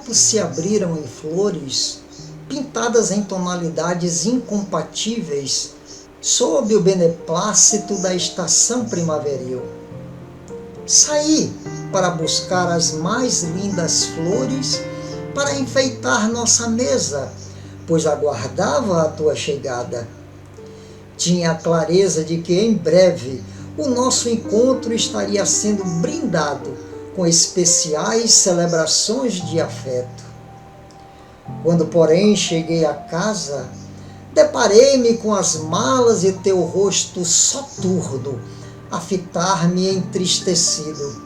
campos se abriram em flores, pintadas em tonalidades incompatíveis, sob o beneplácito da estação primaveril. Saí para buscar as mais lindas flores para enfeitar nossa mesa, pois aguardava a tua chegada. Tinha a clareza de que em breve o nosso encontro estaria sendo brindado com especiais celebrações de afeto. Quando, porém, cheguei à casa, deparei-me com as malas e teu rosto soturno a fitar-me entristecido.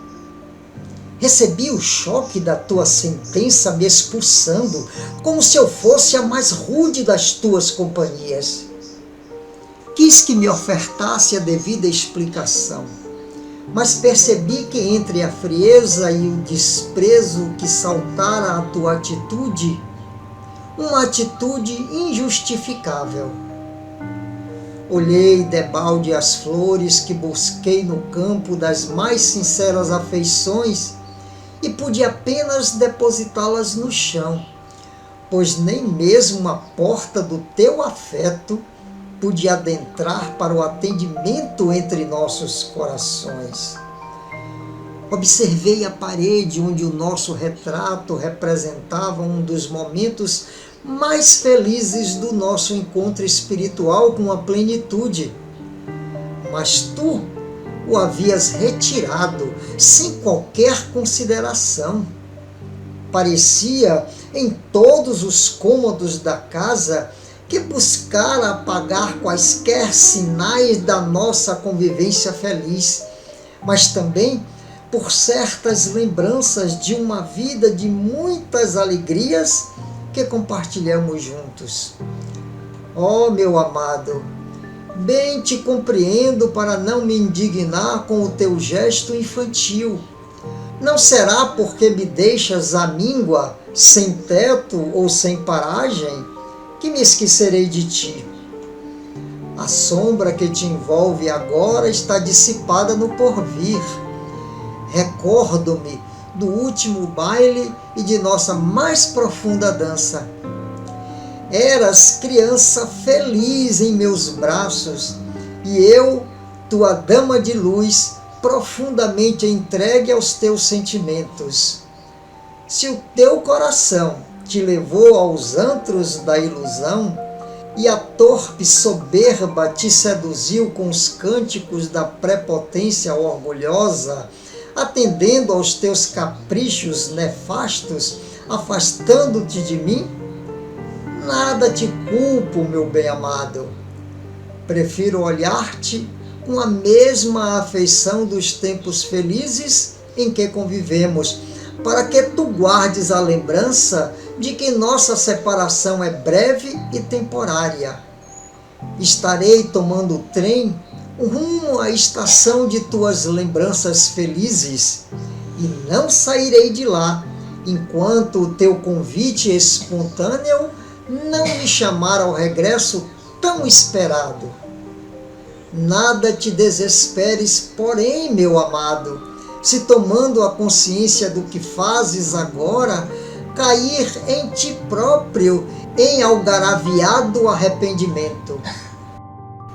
Recebi o choque da tua sentença me expulsando, como se eu fosse a mais rude das tuas companhias. Quis que me ofertasse a devida explicação, mas percebi que entre a frieza e o desprezo que saltara a tua atitude, uma atitude injustificável. Olhei debalde as flores que busquei no campo das mais sinceras afeições e pude apenas depositá-las no chão, pois nem mesmo a porta do teu afeto pude adentrar para o atendimento entre nossos corações. Observei a parede onde o nosso retrato representava um dos momentos mais felizes do nosso encontro espiritual com a plenitude. Mas tu o havias retirado sem qualquer consideração. Parecia, em todos os cômodos da casa, que buscara apagar quaisquer sinais da nossa convivência feliz, mas também por certas lembranças de uma vida de muitas alegrias que compartilhamos juntos. Ó, meu amado, bem te compreendo para não me indignar com o teu gesto infantil. Não será porque me deixas à míngua, sem teto ou sem paragem, que me esquecerei de ti. A sombra que te envolve agora está dissipada no porvir. Recordo-me do último baile e de nossa mais profunda dança. Eras criança feliz em meus braços, e eu, tua dama de luz, profundamente entregue aos teus sentimentos. Se o teu coração te levou aos antros da ilusão, e a torpe soberba te seduziu com os cânticos da prepotência orgulhosa, atendendo aos teus caprichos nefastos, afastando-te de mim, nada te culpo, meu bem-amado. Prefiro olhar-te com a mesma afeição dos tempos felizes em que convivemos, para que tu guardes a lembrança de que nossa separação é breve e temporária. Estarei tomando o trem rumo à estação de tuas lembranças felizes e não sairei de lá enquanto o teu convite espontâneo não me chamar ao regresso tão esperado. Nada te desesperes, porém, meu amado, se tomando a consciência do que fazes agora, cair em ti próprio em algaraviado arrependimento.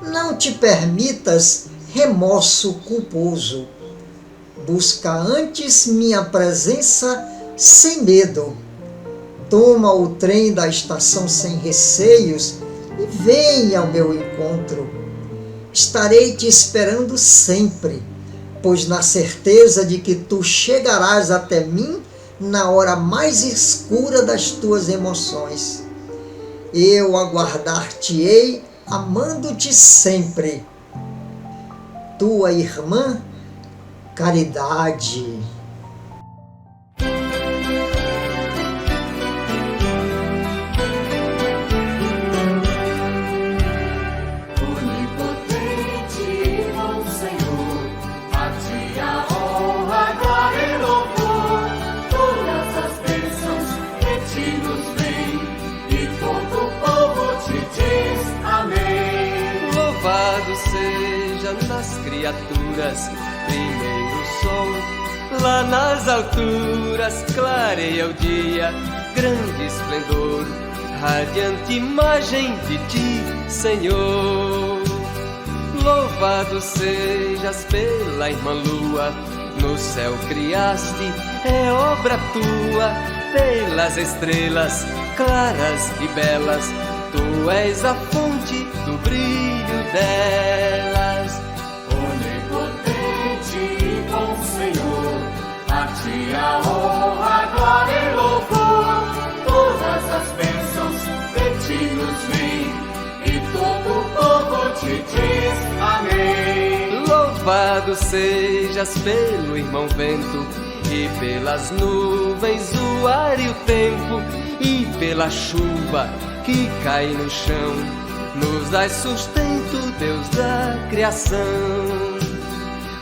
Não te permitas remorso culposo. Busca antes minha presença sem medo. Toma o trem da estação sem receios e vem ao meu encontro. Estarei te esperando sempre, pois na certeza de que tu chegarás até mim na hora mais escura das tuas emoções. Eu aguardar-te-ei, amando-te sempre. Tua irmã, Caridade. Seja nas criaturas primeiro som, Lá nas alturas clareia o dia, grande esplendor, radiante imagem de ti, Senhor. Louvado sejas pela irmã lua, no céu criaste, é obra tua, pelas estrelas claras e belas, tu és a fonte do brilho delas. Onipotente e bom Senhor, a ti a honra, a glória e louvor, todas as bênçãos de ti nos vêm, e todo o povo te diz amém. Louvado sejas pelo irmão vento, e pelas nuvens o ar e o tempo, e pela chuva que cai no chão, nos dás sustento, Deus da criação.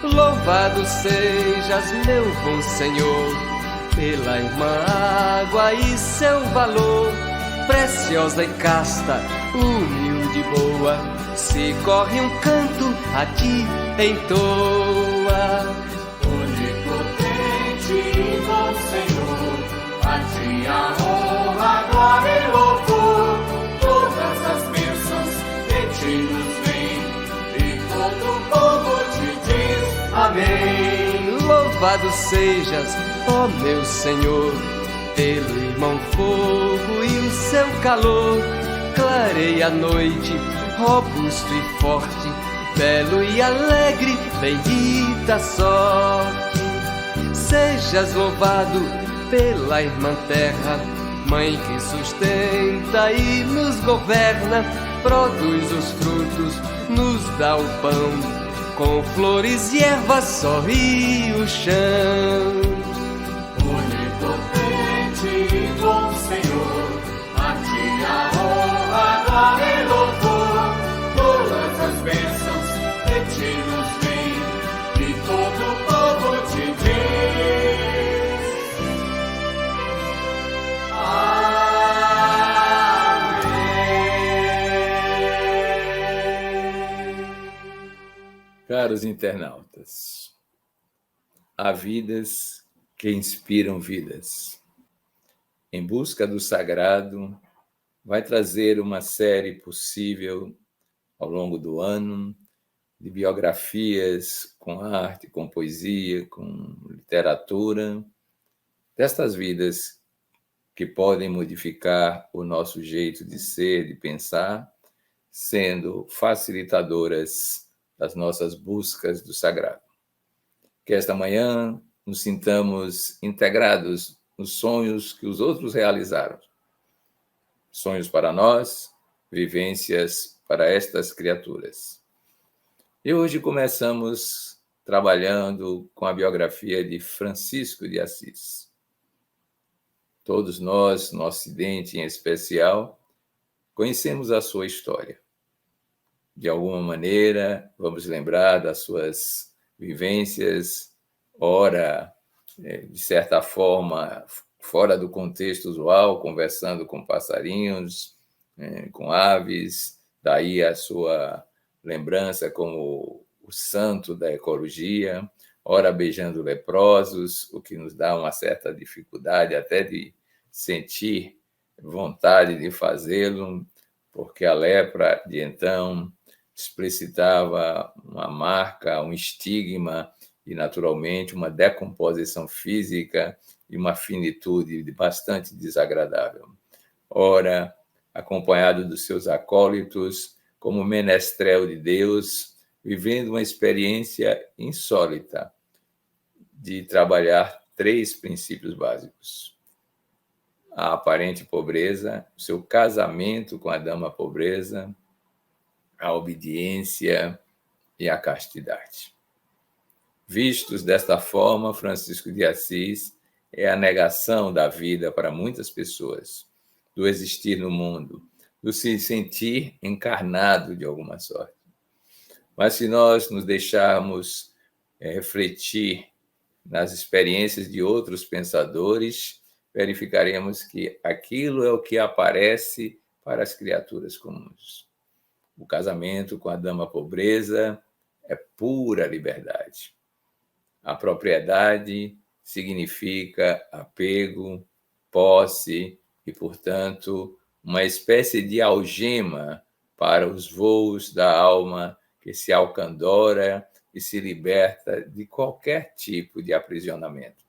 Louvado sejas, meu bom Senhor, pela irmã água e seu valor, preciosa e casta, humilde e boa, se corre um canto a ti entoa. Onipotente e bom Senhor, a ti a honra, a glória e louvor, todas as bênçãos de ti nos vêm, e todo o povo te diz amém. Louvado sejas, ó meu Senhor, pelo irmão fogo e o seu calor, clareia a noite, robusto e forte, belo e alegre, bendita sorte. Sejas louvado pela irmã terra, mãe que sustenta e nos governa, produz os frutos, nos dá o pão, com flores e ervas sorri o chão. Onipotente e bom Senhor, a ti a honra, a glória e louvor, todas as bênçãos de ti nos vêm, e todo o povo te diz amém. Caros internautas, há vidas que inspiram vidas. Em Busca do Sagrado vai trazer uma série possível ao longo do ano de biografias com arte, com poesia, com literatura, destas vidas que podem modificar o nosso jeito de ser, de pensar, sendo facilitadoras das nossas buscas do sagrado. Que esta manhã nos sintamos integrados nos sonhos que os outros realizaram. Sonhos para nós, vivências para estas criaturas. E hoje começamos trabalhando com a biografia de Francisco de Assis. Todos nós, no Ocidente em especial, conhecemos a sua história. De alguma maneira, vamos lembrar das suas vivências, ora, de certa forma, fora do contexto usual, conversando com passarinhos, com aves, daí a sua lembrança como o santo da ecologia, ora beijando leprosos, o que nos dá uma certa dificuldade até de sentir vontade de fazê-lo, porque a lepra de então explicitava uma marca, um estigma e, naturalmente, uma decomposição física e uma finitude bastante desagradável. Ora, acompanhado dos seus acólitos, como menestrel de Deus, vivendo uma experiência insólita de trabalhar 3 princípios básicos: a aparente pobreza, o seu casamento com a dama pobreza, a obediência e a castidade. Vistos desta forma, Francisco de Assis é a negação da vida para muitas pessoas, do existir no mundo, do se sentir encarnado de alguma sorte. Mas se nós nos deixarmos refletir nas experiências de outros pensadores, verificaremos que aquilo é o que aparece para as criaturas comuns. O casamento com a dama pobreza é pura liberdade. A propriedade significa apego, posse e, portanto, uma espécie de algema para os voos da alma que se alcandora e se liberta de qualquer tipo de aprisionamento.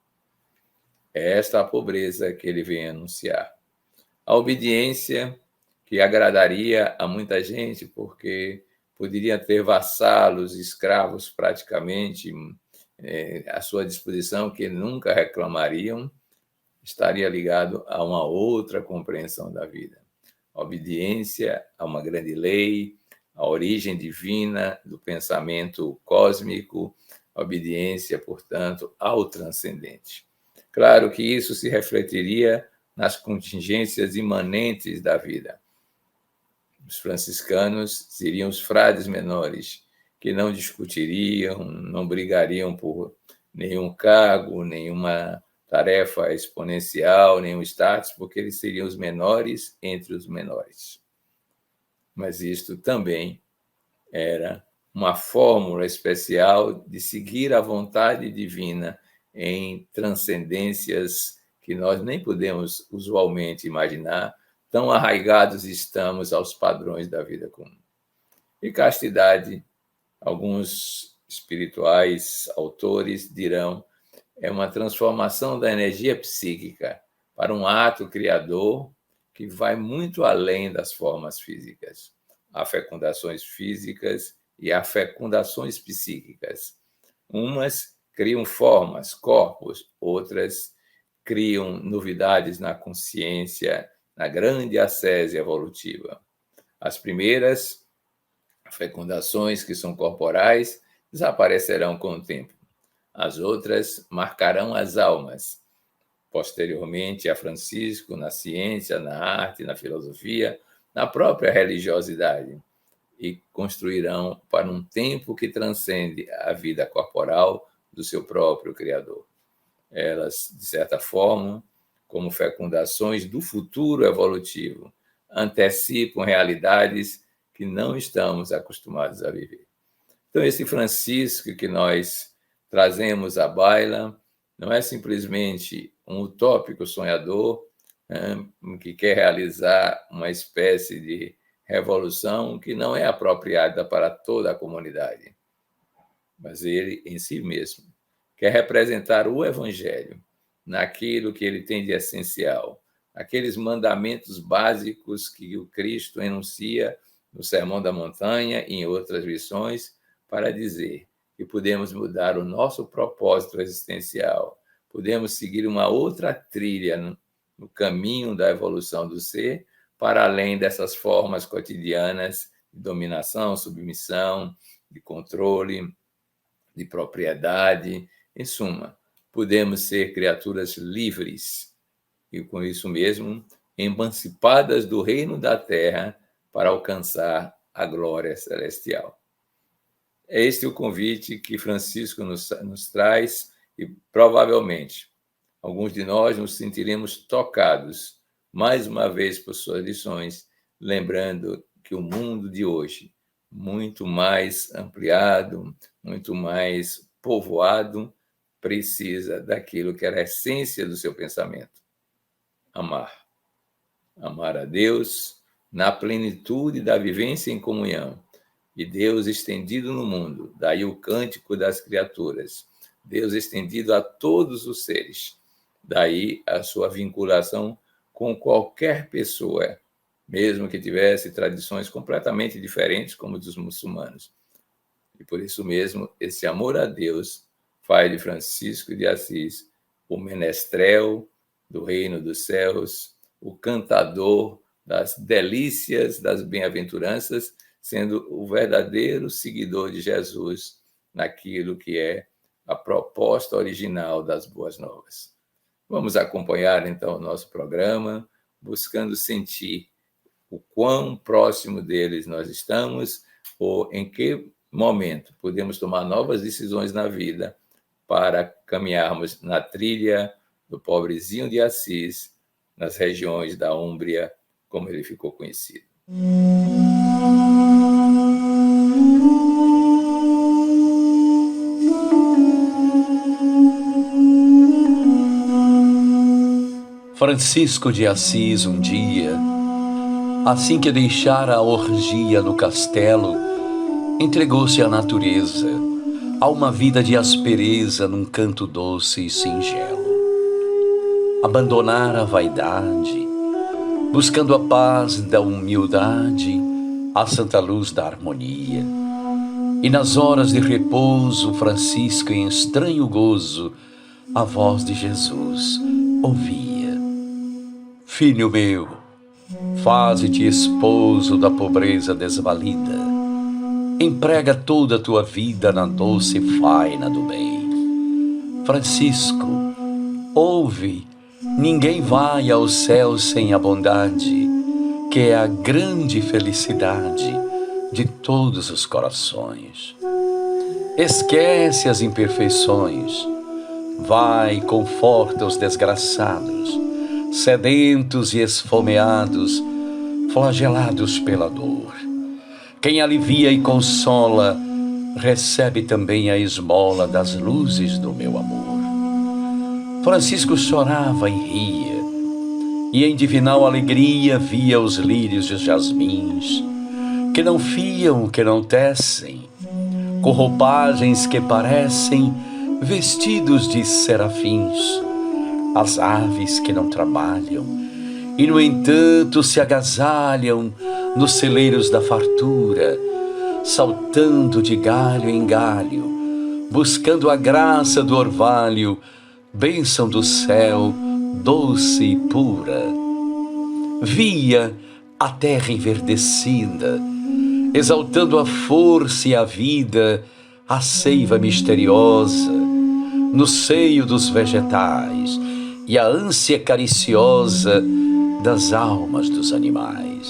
É esta a pobreza que ele vem anunciar. A obediência que agradaria a muita gente, porque poderia ter vassalos, escravos praticamente à sua disposição, que nunca reclamariam, estaria ligado a uma outra compreensão da vida. A obediência a uma grande lei, a origem divina do pensamento cósmico, a obediência, portanto, ao transcendente. Claro que isso se refletiria nas contingências imanentes da vida. Os franciscanos seriam os frades menores, que não discutiriam, não brigariam por nenhum cargo, nenhuma tarefa exponencial, nenhum status, porque eles seriam os menores entre os menores. Mas isto também era uma fórmula especial de seguir a vontade divina em transcendências que nós nem podemos usualmente imaginar, tão arraigados estamos aos padrões da vida comum. E castidade, alguns espirituais autores dirão, é uma transformação da energia psíquica para um ato criador que vai muito além das formas físicas. Há fecundações físicas e há fecundações psíquicas. Umas criam formas, corpos, outras criam novidades na consciência, na grande ascese evolutiva. As primeiras fecundações, que são corporais, desaparecerão com o tempo. As outras marcarão as almas. Posteriormente a Francisco, na ciência, na arte, na filosofia, na própria religiosidade, e construirão para um tempo que transcende a vida corporal do seu próprio Criador. Elas, de certa forma, como fecundações do futuro evolutivo, antecipam realidades que não estamos acostumados a viver. Então, esse Francisco que nós trazemos à baila não é simplesmente um utópico sonhador, que quer realizar uma espécie de revolução que não é apropriada para toda a comunidade, mas ele, em si mesmo, quer representar o Evangelho naquilo que ele tem de essencial, aqueles mandamentos básicos que o Cristo enuncia no Sermão da Montanha e em outras lições, para dizer que podemos mudar o nosso propósito existencial, podemos seguir uma outra trilha no caminho da evolução do ser, para além dessas formas cotidianas de dominação, submissão, de controle, de propriedade. Em suma, podemos ser criaturas livres e, com isso mesmo, emancipadas do reino da terra para alcançar a glória celestial. É este o convite que Francisco nos traz e, provavelmente, alguns de nós nos sentiremos tocados, mais uma vez, por suas lições, lembrando que o mundo de hoje, muito mais ampliado, muito mais povoado, precisa daquilo que era a essência do seu pensamento: amar. Amar a Deus na plenitude da vivência em comunhão, e Deus estendido no mundo, daí o cântico das criaturas, Deus estendido a todos os seres, daí a sua vinculação com qualquer pessoa, mesmo que tivesse tradições completamente diferentes, como dos muçulmanos. E por isso mesmo, esse amor a Deus faz de Francisco de Assis o menestrel do reino dos céus, o cantador das delícias das bem-aventuranças, sendo o verdadeiro seguidor de Jesus naquilo que é a proposta original das Boas Novas. Vamos acompanhar, então, o nosso programa, buscando sentir o quão próximo deles nós estamos, ou em que momento podemos tomar novas decisões na vida para caminharmos na trilha do pobrezinho de Assis, nas regiões da Úmbria, como ele ficou conhecido. Francisco de Assis, um dia, assim que deixara a orgia no castelo, entregou-se à natureza, a uma vida de aspereza num canto doce e singelo. Abandonara a vaidade, buscando a paz da humildade, a santa luz da harmonia. E nas horas de repouso, Francisco, em estranho gozo, a voz de Jesus ouvia: Filho meu, faze-te esposo da pobreza desvalida. Emprega toda a tua vida na doce faina do bem. Francisco, ouve, ninguém vai ao céu sem a bondade, que é a grande felicidade de todos os corações. Esquece as imperfeições, vai, conforta os desgraçados, sedentos e esfomeados, flagelados pela dor. Quem alivia e consola, recebe também a esmola das luzes do meu amor. Francisco chorava e ria, e em divinal alegria via os lírios e os jasmins, que não fiam, que não tecem, com roupagens que parecem vestidos de serafins, as aves que não trabalham e, no entanto, se agasalham nos celeiros da fartura, saltando de galho em galho, buscando a graça do orvalho, bênção do céu, doce e pura. Via a terra enverdecida, exaltando a força e a vida, a seiva misteriosa, no seio dos vegetais, e a ânsia cariciosa das almas dos animais.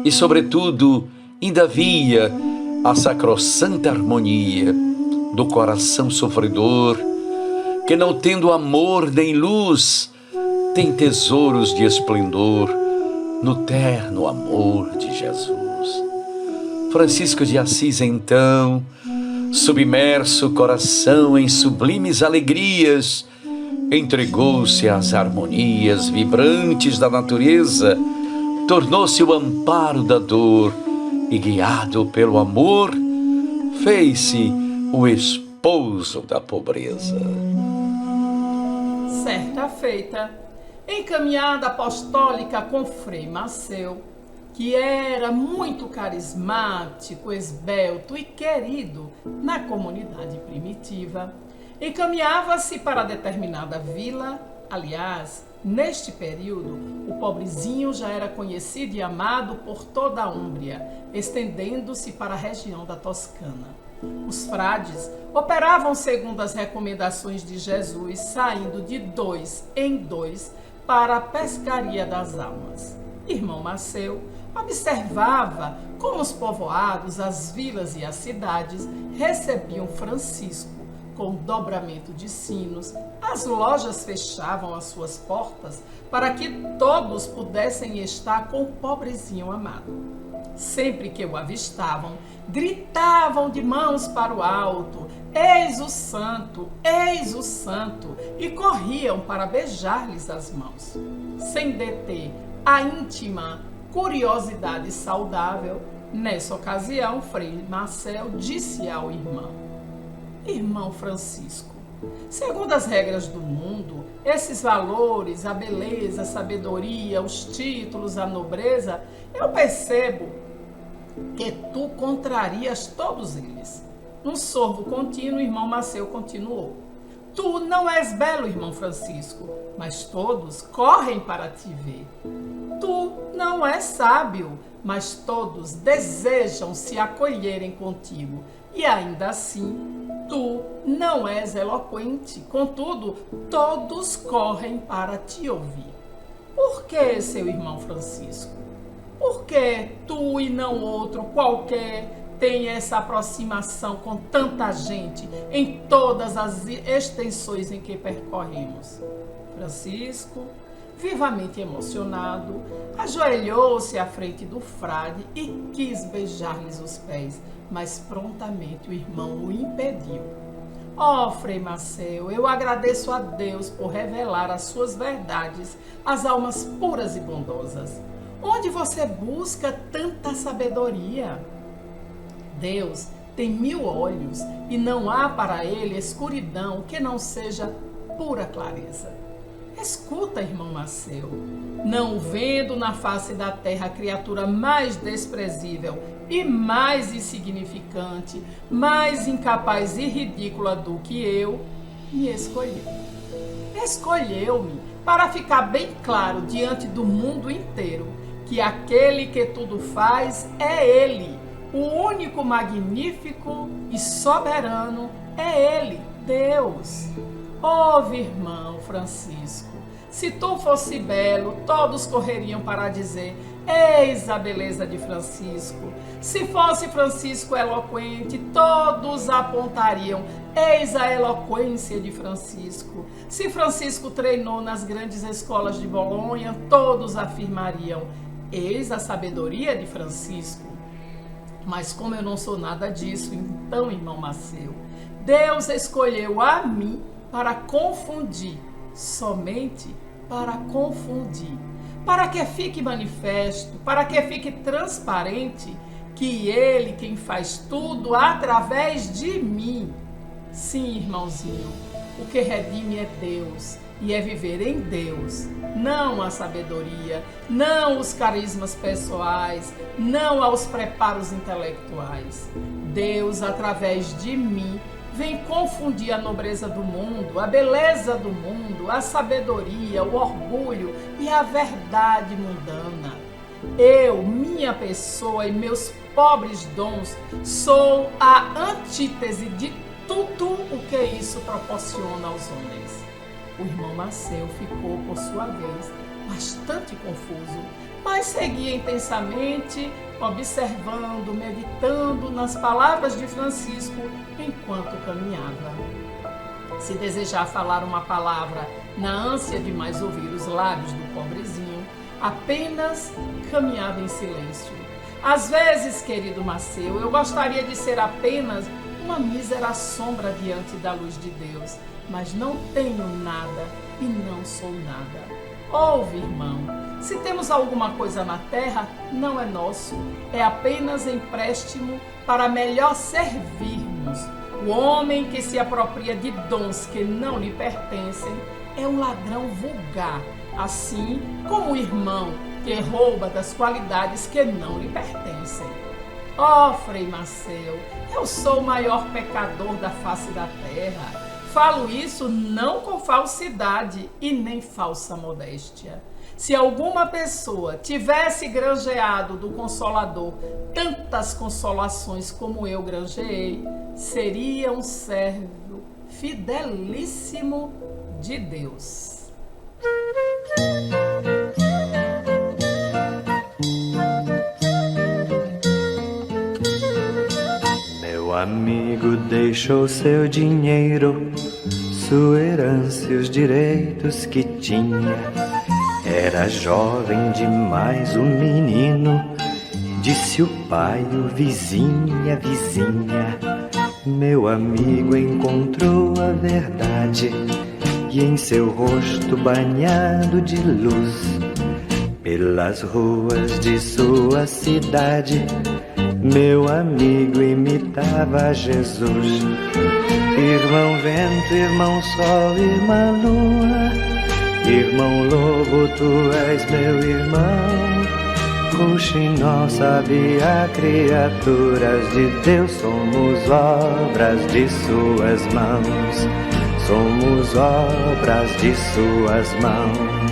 E, sobretudo, ainda via a sacrossanta harmonia do coração sofredor, que, não tendo amor nem luz, tem tesouros de esplendor no terno amor de Jesus. Francisco de Assis, então, submerso o coração em sublimes alegrias, entregou-se às harmonias vibrantes da natureza, tornou-se o amparo da dor e, guiado pelo amor, fez-se o esposo da pobreza. Certa feita, em caminhada apostólica com Frei Maceu, que era muito carismático, esbelto e querido na comunidade primitiva, encaminhava-se para determinada vila. Aliás, neste período, o pobrezinho já era conhecido e amado por toda a Úmbria, estendendo-se para a região da Toscana. Os frades operavam segundo as recomendações de Jesus, saindo de 2 em 2 para a pescaria das almas. Irmão Maceu observava como os povoados, as vilas e as cidades recebiam Francisco com dobramento de sinos. As lojas fechavam as suas portas para que todos pudessem estar com o pobrezinho amado. Sempre que o avistavam, gritavam de mãos para o alto: eis o santo, e corriam para beijar-lhes as mãos. Sem deter a íntima curiosidade saudável, nessa ocasião, Frei Maceu disse ao irmão: Irmão Francisco, segundo as regras do mundo, esses valores, a beleza, a sabedoria, os títulos, a nobreza, eu percebo que tu contrarias todos eles. Num sorvo contínuo, irmão Maceu continuou: Tu não és belo, irmão Francisco, mas todos correm para te ver. Tu não és sábio, mas todos desejam se acolherem contigo. E ainda assim, tu não és eloquente, contudo, todos correm para te ouvir. Por que, seu irmão Francisco? Por que tu e não outro qualquer tem essa aproximação com tanta gente em todas as extensões em que percorremos? Francisco, vivamente emocionado, ajoelhou-se à frente do frade e quis beijar-lhes os pés, mas prontamente o irmão o impediu. Ó Frei Maceu, eu agradeço a Deus por revelar as suas verdades às almas puras e bondosas. Onde você busca tanta sabedoria? Deus tem 1000 olhos e não há para ele escuridão que não seja pura clareza. Escuta, irmão Maceu, não vendo na face da terra a criatura mais desprezível e mais insignificante, mais incapaz e ridícula do que eu, me escolheu. Escolheu-me para ficar bem claro diante do mundo inteiro que aquele que tudo faz é Ele, o único magnífico e soberano é Ele, Deus. Ouve, irmão Francisco, se tu fosse belo, todos correriam para dizer: eis a beleza de Francisco. Se fosse Francisco eloquente, todos apontariam: eis a eloquência de Francisco. Se Francisco treinou nas grandes escolas de Bolonha, todos afirmariam: eis a sabedoria de Francisco. Mas como eu não sou nada disso, então, irmão Maceu, Deus escolheu a mim para confundir, somente para confundir, para que fique manifesto, para que fique transparente que Ele quem faz tudo através de mim. Sim, irmãozinho, o que redime é Deus e é viver em Deus, não a sabedoria, não os carismas pessoais, não aos preparos intelectuais. Deus, através de mim, vem confundir a nobreza do mundo, a beleza do mundo, a sabedoria, o orgulho e a verdade mundana. Eu, minha pessoa e meus pobres dons, sou a antítese de tudo o que isso proporciona aos homens. O irmão Maceu ficou, por sua vez, bastante confuso, mas seguia intensamente, observando, meditando nas palavras de Francisco enquanto caminhava. Se desejar falar uma palavra na ânsia de mais ouvir os lábios do pobrezinho, apenas caminhava em silêncio. Às vezes, querido Maceu, eu gostaria de ser apenas uma mísera sombra diante da luz de Deus, mas não tenho nada e não sou nada. Ouve, irmão, se temos alguma coisa na terra, não é nosso, é apenas empréstimo para melhor servirmos. O homem que se apropria de dons que não lhe pertencem é um ladrão vulgar, assim como o irmão que rouba das qualidades que não lhe pertencem. Ó Frei Maceu, eu sou o maior pecador da face da terra. Falo isso não com falsidade e nem falsa modéstia. Se alguma pessoa tivesse granjeado do Consolador tantas consolações como eu granjeei, seria um servo fidelíssimo de Deus. Meu amigo deixou seu dinheiro, sua herança e os direitos que tinha. Era jovem demais o menino, disse o pai, o vizinha, vizinha. Meu amigo encontrou a verdade e em seu rosto banhado de luz, pelas ruas de sua cidade, meu amigo imitava Jesus. Irmão vento, irmão sol, irmã lua, irmão lobo, tu és meu irmão. Rouxinol, sabia, criaturas de Deus, somos obras de suas mãos, somos obras de suas mãos.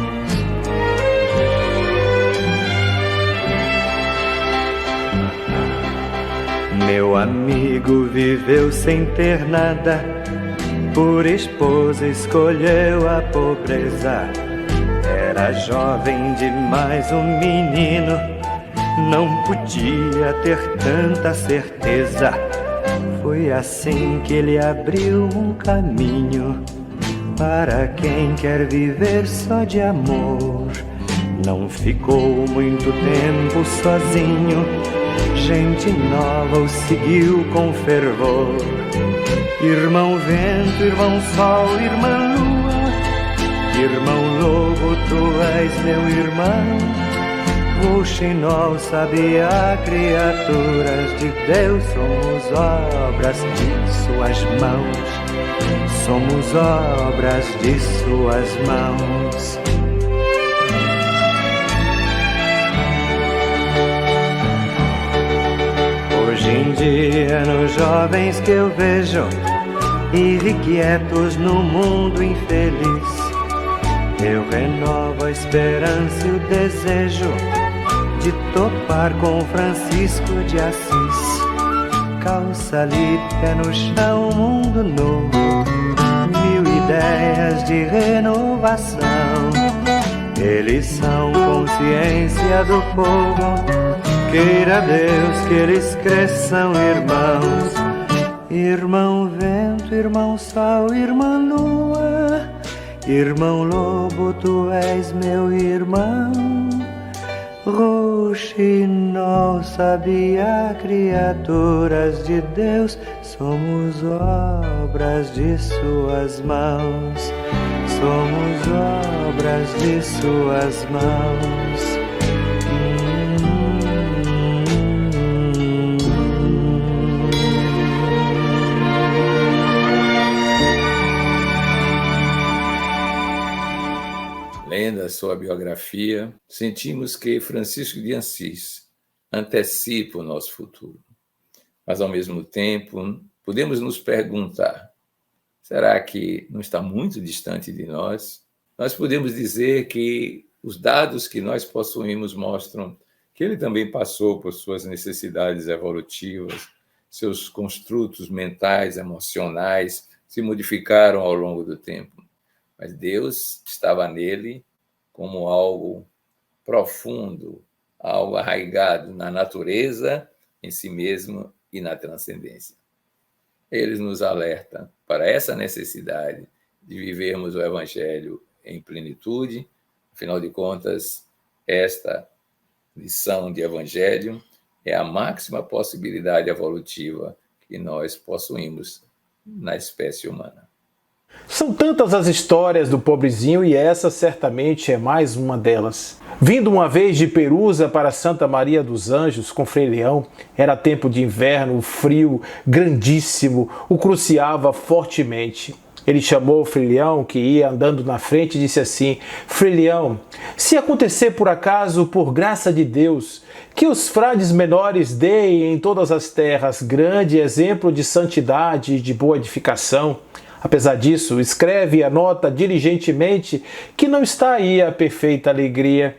Meu amigo viveu sem ter nada, por esposa escolheu a pobreza. Era jovem demais um menino, não podia ter tanta certeza. Foi assim que ele abriu um caminho para quem quer viver só de amor. Não ficou muito tempo sozinho, gente nova o seguiu com fervor. Irmão vento, irmão sol, irmã lua, irmão lobo, tu és meu irmão. Rouxinol, sabiá, criaturas de Deus, somos obras de suas mãos. Somos obras de suas mãos. Hoje em dia, nos jovens que eu vejo, irrequietos no mundo infeliz, eu renovo a esperança e o desejo de topar com Francisco de Assis. Calça ali, pé no chão, um mundo novo, 1000 ideias de renovação. Eles são consciência do povo, queira Deus que eles cresçam irmãos. Irmão vento, irmão sol, irmã lua, irmão lobo, tu és meu irmão. Rouxinol, sabiá, criaturas de Deus, somos obras de suas mãos. Somos obras de suas mãos. Lendo a sua biografia, sentimos que Francisco de Assis antecipa o nosso futuro. Mas, ao mesmo tempo, podemos nos perguntar, será que não está muito distante de nós? Nós podemos dizer que os dados que nós possuímos mostram que ele também passou por suas necessidades evolutivas, seus construtos mentais, emocionais se modificaram ao longo do tempo. Mas Deus estava nele como algo profundo, algo arraigado na natureza, em si mesmo e na transcendência. Ele nos alerta para essa necessidade de vivermos o Evangelho em plenitude. Afinal de contas, esta lição de Evangelho é a máxima possibilidade evolutiva que nós possuímos na espécie humana. São tantas as histórias do pobrezinho e essa certamente é mais uma delas. Vindo uma vez de Perusa para Santa Maria dos Anjos com Frei Leão, era tempo de inverno, o frio grandíssimo o cruciava fortemente. Ele chamou o Frei Leão, que ia andando na frente, e disse assim: Frei Leão, se acontecer por acaso, por graça de Deus, que os frades menores deem em todas as terras grande exemplo de santidade e de boa edificação, apesar disso, escreve e anota diligentemente que não está aí a perfeita alegria.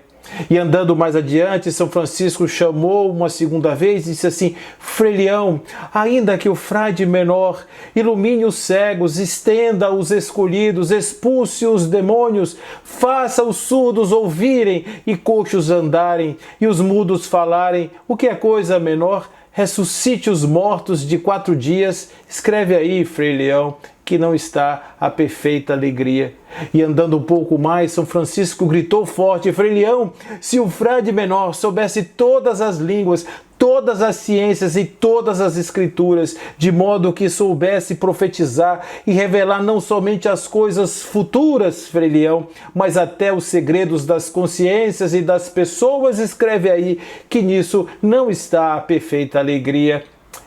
E andando mais adiante, São Francisco chamou uma segunda vez e disse assim: Frei Leão, ainda que o frade menor ilumine os cegos, estenda os escolhidos, expulse os demônios, faça os surdos ouvirem e coxos andarem e os mudos falarem, o que é coisa menor, ressuscite os mortos de 4 dias, escreve aí, Frei Leão, que não está a perfeita alegria. E andando um pouco mais, São Francisco gritou forte: Frei Leão, se o frade menor soubesse todas as línguas, todas as ciências e todas as escrituras, de modo que soubesse profetizar e revelar não somente as coisas futuras, Frei Leão, mas até os segredos das consciências e das pessoas, escreve aí que nisso não está a perfeita alegria.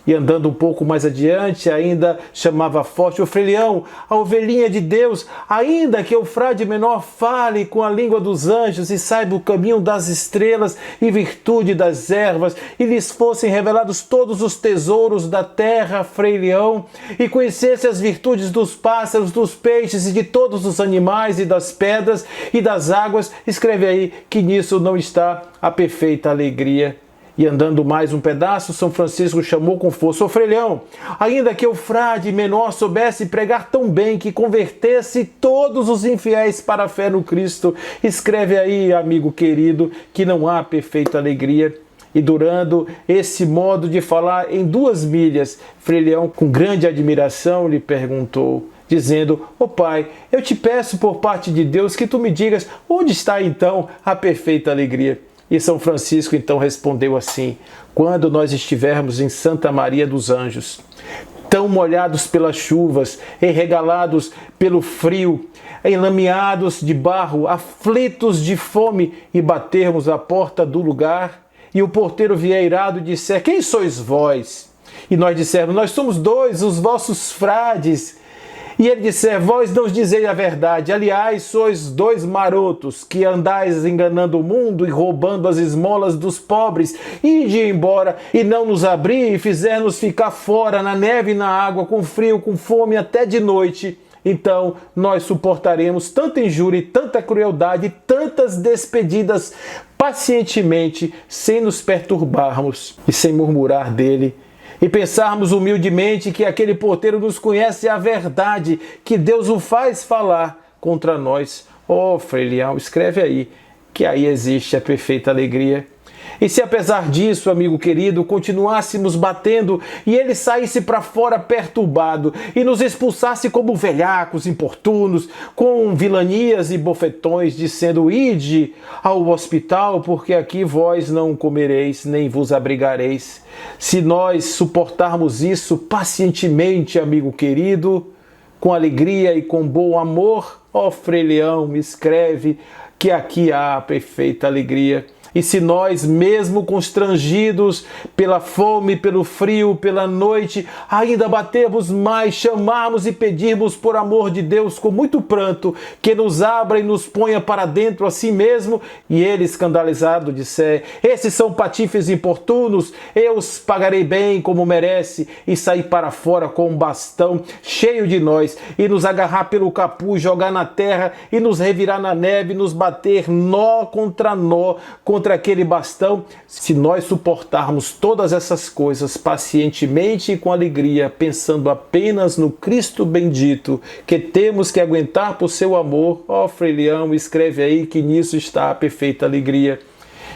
E andando um pouco mais adiante, ainda chamava forte: o Frei Leão, a ovelhinha de Deus, ainda que o frade menor fale com a língua dos anjos e saiba o caminho das estrelas e virtude das ervas, e lhes fossem revelados todos os tesouros da terra, Frei Leão, e conhecesse as virtudes dos pássaros, dos peixes e de todos os animais e das pedras e das águas, escreve aí que nisso não está a perfeita alegria. E andando mais um pedaço, São Francisco chamou com força: ô Frei Leão, ainda que o frade menor soubesse pregar tão bem que convertesse todos os infiéis para a fé no Cristo, escreve aí, amigo querido, que não há perfeita alegria. E durando esse modo de falar em 2 milhas, Frei Leão, com grande admiração, lhe perguntou, dizendo: ó Pai, eu te peço por parte de Deus que tu me digas onde está então a perfeita alegria. E São Francisco então respondeu assim: quando nós estivermos em Santa Maria dos Anjos, tão molhados pelas chuvas, enregalados pelo frio, enlameados de barro, aflitos de fome, e batermos a porta do lugar, e o porteiro vier irado e disser: quem sois vós? E nós dissermos: nós somos dois, os vossos frades. E ele disser: vós não dizeis a verdade, aliás, sois dois marotos, que andais enganando o mundo e roubando as esmolas dos pobres, ide embora e não nos abrir e fizer-nos ficar fora na neve e na água, com frio, com fome, até de noite. Então nós suportaremos tanta injúria e tanta crueldade, tantas despedidas pacientemente, sem nos perturbarmos e sem murmurar dele, e pensarmos humildemente que aquele porteiro nos conhece a verdade, que Deus o faz falar contra nós. Frei Leão, escreve aí, que aí existe a perfeita alegria. E se apesar disso, amigo querido, continuássemos batendo e ele saísse para fora perturbado e nos expulsasse como velhacos importunos, com vilanias e bofetões, dizendo: ide ao hospital, porque aqui vós não comereis, nem vos abrigareis. Se nós suportarmos isso pacientemente, amigo querido, com alegria e com bom amor, Frei Leão, me escreve que aqui há a perfeita alegria. E se nós, mesmo constrangidos pela fome, pelo frio, pela noite, ainda batermos mais, chamarmos e pedirmos por amor de Deus com muito pranto, que nos abra e nos ponha para dentro a si mesmo, e ele, escandalizado, disser: esses são patifes importunos, eu os pagarei bem como merece, e sair para fora com um bastão cheio de nós, e nos agarrar pelo capuz, jogar na terra, e nos revirar na neve, nos bater nó contra aquele bastão. Se nós suportarmos todas essas coisas pacientemente e com alegria, pensando apenas no Cristo bendito, que temos que aguentar por seu amor, Frei Leão, escreve aí que nisso está a perfeita alegria.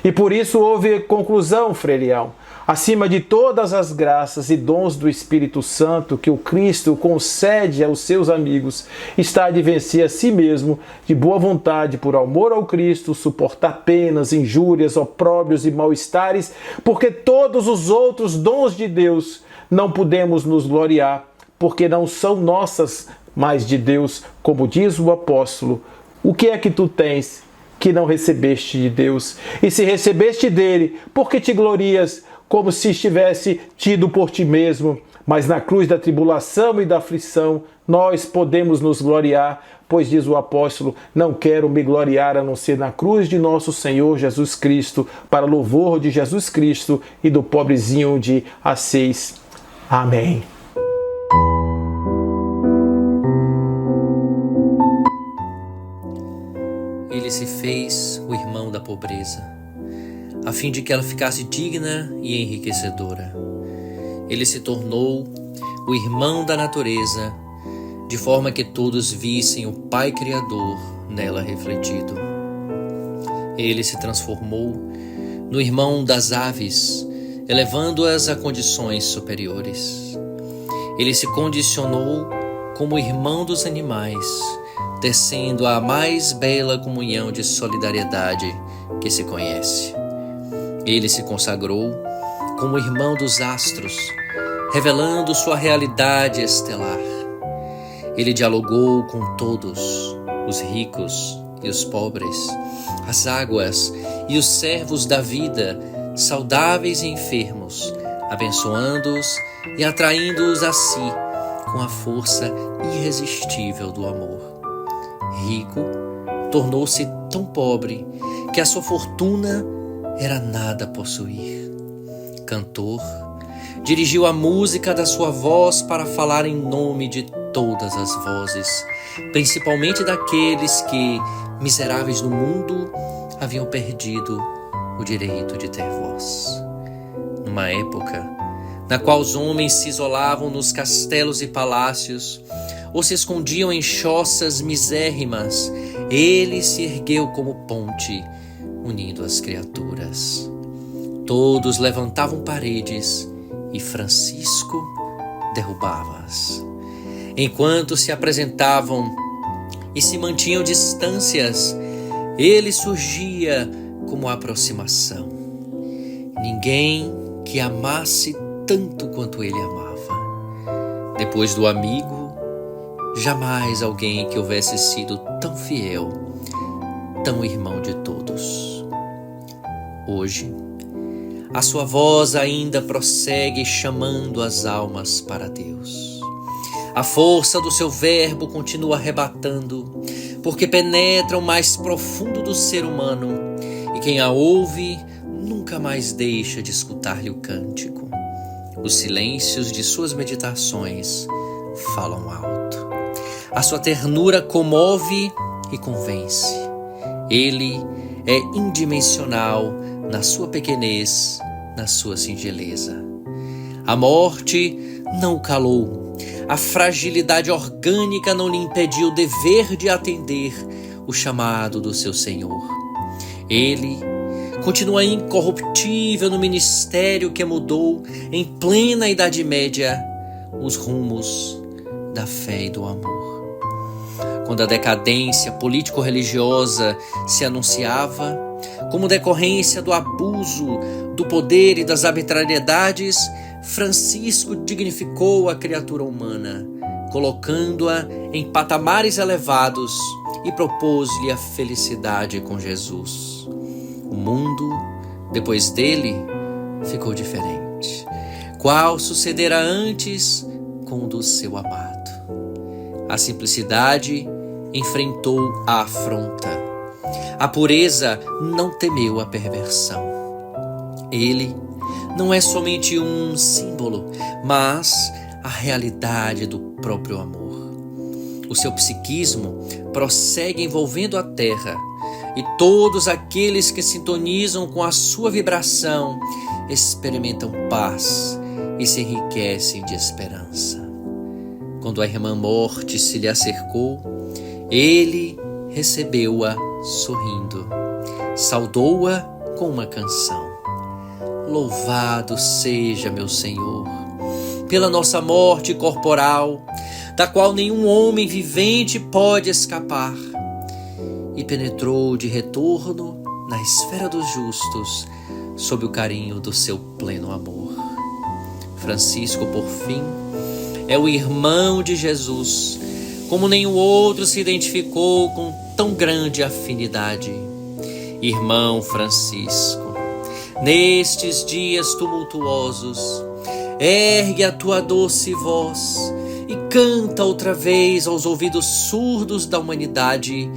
E por isso houve conclusão, Frei Leão. Acima de todas as graças e dons do Espírito Santo que o Cristo concede aos seus amigos, está de vencer a si mesmo, de boa vontade, por amor ao Cristo, suportar penas, injúrias, opróbrios e mal-estares, porque todos os outros dons de Deus não podemos nos gloriar, porque não são nossas, mas de Deus, como diz o apóstolo: o que é que tu tens que não recebeste de Deus? E se recebeste dele, por que te glorias como se estivesse tido por ti mesmo? Mas na cruz da tribulação e da aflição nós podemos nos gloriar, pois diz o apóstolo: não quero me gloriar a não ser na cruz de nosso Senhor Jesus Cristo, para louvor de Jesus Cristo e do pobrezinho de Assis. Amém. Ele se fez o irmão da pobreza, a fim de que ela ficasse digna e enriquecedora. Ele se tornou o irmão da natureza, de forma que todos vissem o Pai Criador nela refletido. Ele se transformou no irmão das aves, elevando-as a condições superiores. Ele se condicionou como irmão dos animais, tecendo a mais bela comunhão de solidariedade que se conhece. Ele se consagrou como irmão dos astros, revelando sua realidade estelar. Ele dialogou com todos, os ricos e os pobres, as águas e os servos da vida, saudáveis e enfermos, abençoando-os e atraindo-os a si com a força irresistível do amor. Rico, tornou-se tão pobre que a sua fortuna era nada a possuir. Cantor, dirigiu a música da sua voz para falar em nome de todas as vozes, principalmente daqueles que, miseráveis no mundo, haviam perdido o direito de ter voz. Numa época na qual os homens se isolavam nos castelos e palácios, ou se escondiam em choças misérrimas, ele se ergueu como ponte, unindo as criaturas. Todos levantavam paredes e Francisco derrubava-as. Enquanto se apresentavam e se mantinham distâncias, ele surgia como a aproximação. Ninguém que amasse tanto quanto ele amava. Depois do amigo, jamais alguém que houvesse sido tão fiel, tão irmão de todos. Hoje, a sua voz ainda prossegue chamando as almas para Deus. A força do seu verbo continua arrebatando, porque penetra o mais profundo do ser humano, e quem a ouve nunca mais deixa de escutar-lhe o cântico. Os silêncios de suas meditações falam alto. A sua ternura comove e convence. Ele é indimensional na sua pequenez, na sua singeleza. A morte não o calou. A fragilidade orgânica não lhe impediu o dever de atender o chamado do seu Senhor. Ele continua incorruptível no ministério que mudou, em plena Idade Média, os rumos da fé e do amor. Quando a decadência político-religiosa se anunciava, como decorrência do abuso do poder e das arbitrariedades, Francisco dignificou a criatura humana, colocando-a em patamares elevados e propôs-lhe a felicidade com Jesus. O mundo, depois dele, ficou diferente. Qual sucedera antes com o do seu amado. A simplicidade enfrentou a afronta. A pureza não temeu a perversão. Ele não é somente um símbolo, mas a realidade do próprio amor. O seu psiquismo prossegue envolvendo a terra, e todos aqueles que sintonizam com a sua vibração experimentam paz e se enriquecem de esperança. Quando a irmã morte se lhe acercou, ele recebeu-a sorrindo, saudou-a com uma canção. Louvado seja meu Senhor, pela nossa morte corporal, da qual nenhum homem vivente pode escapar, e penetrou de retorno na esfera dos justos, sob o carinho do seu pleno amor. Francisco, por fim, é o irmão de Jesus, como nenhum outro se identificou com tão grande afinidade. Irmão Francisco, nestes dias tumultuosos, ergue a tua doce voz e canta outra vez aos ouvidos surdos da humanidade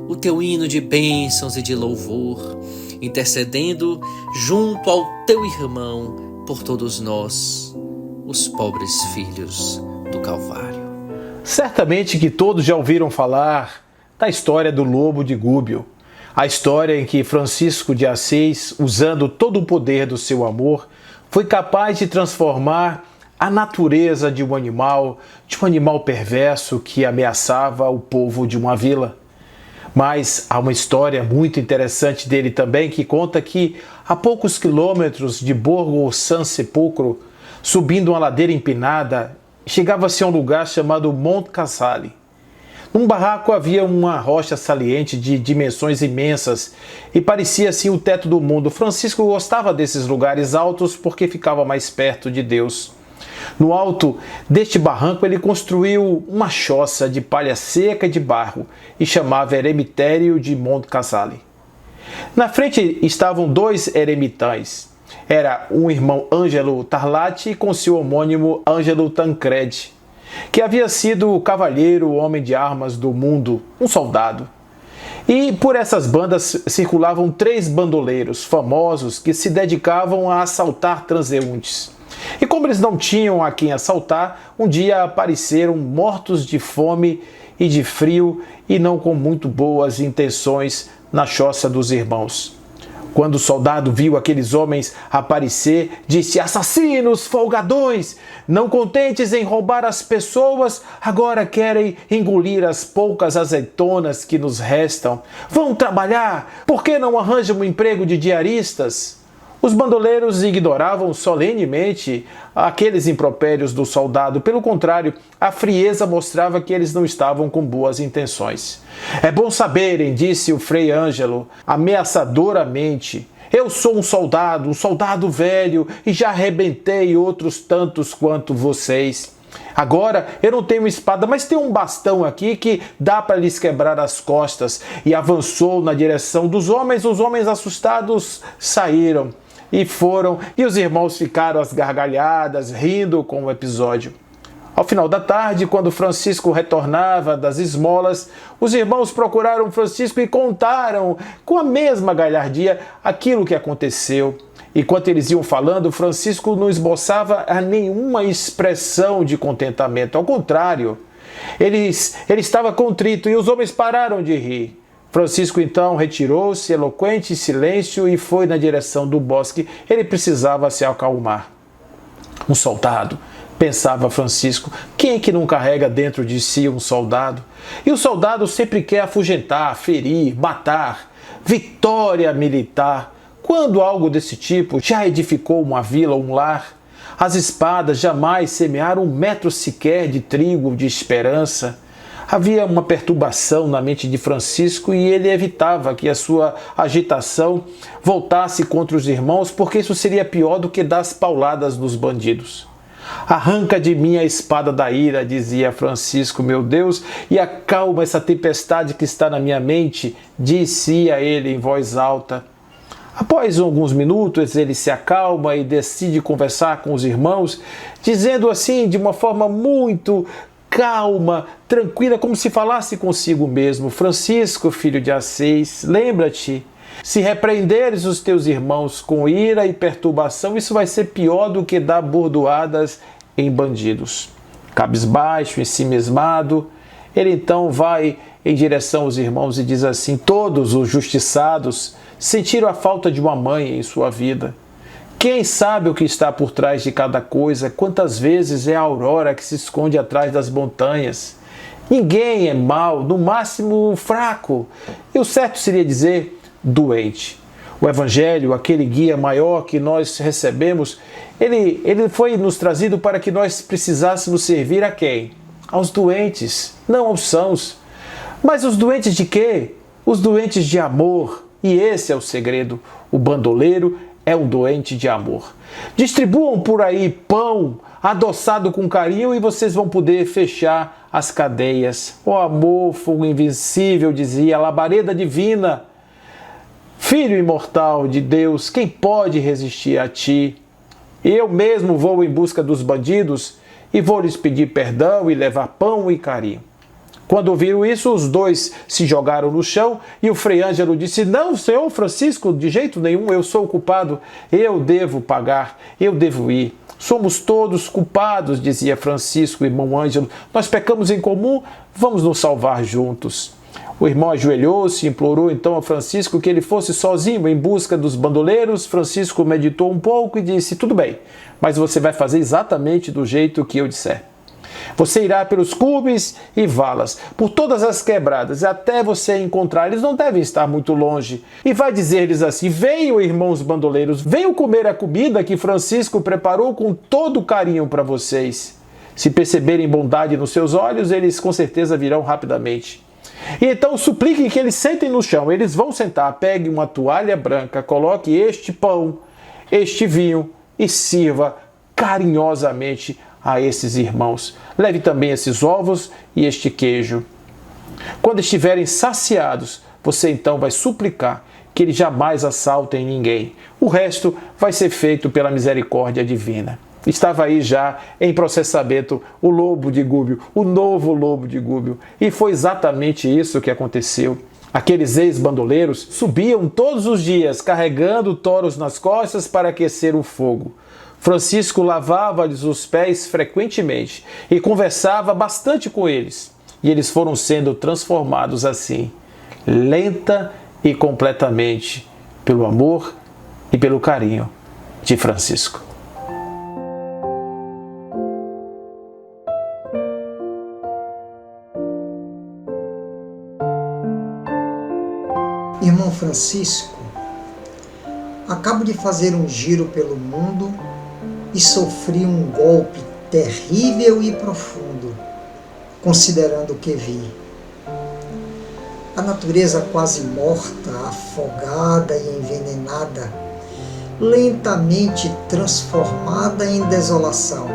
o teu hino de bênçãos e de louvor, intercedendo junto ao teu irmão por todos nós, os pobres filhos do Calvário. Certamente que todos já ouviram falar da história do lobo de Gúbio, a história em que Francisco de Assis, usando todo o poder do seu amor, foi capaz de transformar a natureza de um animal perverso que ameaçava o povo de uma vila. Mas há uma história muito interessante dele também, que conta que a poucos quilômetros de Borgo San Sepulcro, subindo uma ladeira empinada, chegava-se a um lugar chamado Monte Casale. Num barraco havia uma rocha saliente de dimensões imensas e parecia assim o teto do mundo. Francisco gostava desses lugares altos porque ficava mais perto de Deus. No alto deste barranco ele construiu uma choça de palha seca e de barro e chamava Eremitério de Monte Casale. Na frente estavam dois eremitães. Era um irmão Ângelo Tarlati com seu homônimo Ângelo Tancredi, que havia sido o cavalheiro, o homem de armas do mundo, um soldado. E por essas bandas circulavam 3 bandoleiros famosos que se dedicavam a assaltar transeuntes. E como eles não tinham a quem assaltar, um dia apareceram mortos de fome e de frio e não com muito boas intenções na choça dos irmãos. Quando o soldado viu aqueles homens aparecer, disse: assassinos, folgadões, não contentes em roubar as pessoas, agora querem engolir as poucas azeitonas que nos restam. Vão trabalhar, por que não arranjam um emprego de diaristas? Os bandoleiros ignoravam solenemente aqueles impropérios do soldado. Pelo contrário, a frieza mostrava que eles não estavam com boas intenções. É bom saberem, disse o Frei Ângelo, ameaçadoramente. Eu sou um soldado velho, e já arrebentei outros tantos quanto vocês. Agora eu não tenho espada, mas tenho um bastão aqui que dá para lhes quebrar as costas. E avançou na direção dos homens. Os homens assustados saíram e foram, e os irmãos ficaram às gargalhadas, rindo com o episódio. Ao final da tarde, quando Francisco retornava das esmolas, os irmãos procuraram Francisco e contaram com a mesma galhardia aquilo que aconteceu. Enquanto eles iam falando, Francisco não esboçava nenhuma expressão de contentamento. Ao contrário, ele estava contrito e os homens pararam de rir. Francisco então retirou-se, eloquente em silêncio, e foi na direção do bosque. Ele precisava se acalmar. Um soldado, pensava Francisco, quem é que não carrega dentro de si um soldado? E o soldado sempre quer afugentar, ferir, matar. Vitória militar. Quando algo desse tipo já edificou uma vila ou um lar? As espadas jamais semearam 1 metro sequer de trigo de esperança. Havia uma perturbação na mente de Francisco e ele evitava que a sua agitação voltasse contra os irmãos, porque isso seria pior do que dar as pauladas nos bandidos. Arranca de mim a espada da ira, dizia Francisco, meu Deus, e acalma essa tempestade que está na minha mente, dizia ele em voz alta. Após alguns minutos, ele se acalma e decide conversar com os irmãos, dizendo assim, de uma forma muito calma, tranquila, como se falasse consigo mesmo: Francisco, filho de Assis, lembra-te, se repreenderes os teus irmãos com ira e perturbação, isso vai ser pior do que dar bordoadas em bandidos. Cabisbaixo, ensimesmado, ele então vai em direção aos irmãos e diz assim: todos os justiçados sentiram a falta de uma mãe em sua vida. Quem sabe o que está por trás de cada coisa? Quantas vezes é a aurora que se esconde atrás das montanhas? Ninguém é mau, no máximo fraco. E o certo seria dizer doente. O Evangelho, aquele guia maior que nós recebemos, ele foi nos trazido para que nós precisássemos servir a quem? Aos doentes, não aos sãos. Mas os doentes de quê? Os doentes de amor. E esse é o segredo. O bandoleiro é um doente de amor. Distribuam por aí pão adoçado com carinho e vocês vão poder fechar as cadeias. O amor, fogo invencível, dizia a labareda divina. Filho imortal de Deus, quem pode resistir a ti? Eu mesmo vou em busca dos bandidos e vou lhes pedir perdão e levar pão e carinho. Quando ouviram isso, os dois se jogaram no chão e o Frei Ângelo disse: não, senhor Francisco, de jeito nenhum, eu sou o culpado, eu devo pagar, eu devo ir. Somos todos culpados, dizia Francisco, irmão Ângelo, nós pecamos em comum, vamos nos salvar juntos. O irmão ajoelhou-se e implorou então a Francisco que ele fosse sozinho em busca dos bandoleiros. Francisco meditou um pouco e disse: tudo bem, mas você vai fazer exatamente do jeito que eu disser. Você irá pelos cumes e valas, por todas as quebradas, até você encontrar. Eles não devem estar muito longe. E vai dizer-lhes assim: venham, irmãos bandoleiros, venham comer a comida que Francisco preparou com todo carinho para vocês. Se perceberem bondade nos seus olhos, eles com certeza virão rapidamente. E então supliquem que eles sentem no chão. Eles vão sentar, pegue uma toalha branca, coloque este pão, este vinho e sirva carinhosamente a esses irmãos. Leve também esses ovos e este queijo. Quando estiverem saciados, você então vai suplicar que eles jamais assaltem ninguém. O resto vai ser feito pela misericórdia divina. Estava aí já em processamento o lobo de Gúbio, o novo lobo de Gúbio. E foi exatamente isso que aconteceu. Aqueles ex-bandoleiros subiam todos os dias carregando touros nas costas para aquecer o fogo. Francisco lavava-lhes os pés frequentemente e conversava bastante com eles. E eles foram sendo transformados assim, lenta e completamente, pelo amor e pelo carinho de Francisco. Irmão Francisco, Acabo de fazer um giro pelo mundo e sofri um golpe terrível e profundo, considerando o que vi. A natureza quase morta, afogada e envenenada, lentamente transformada em desolação.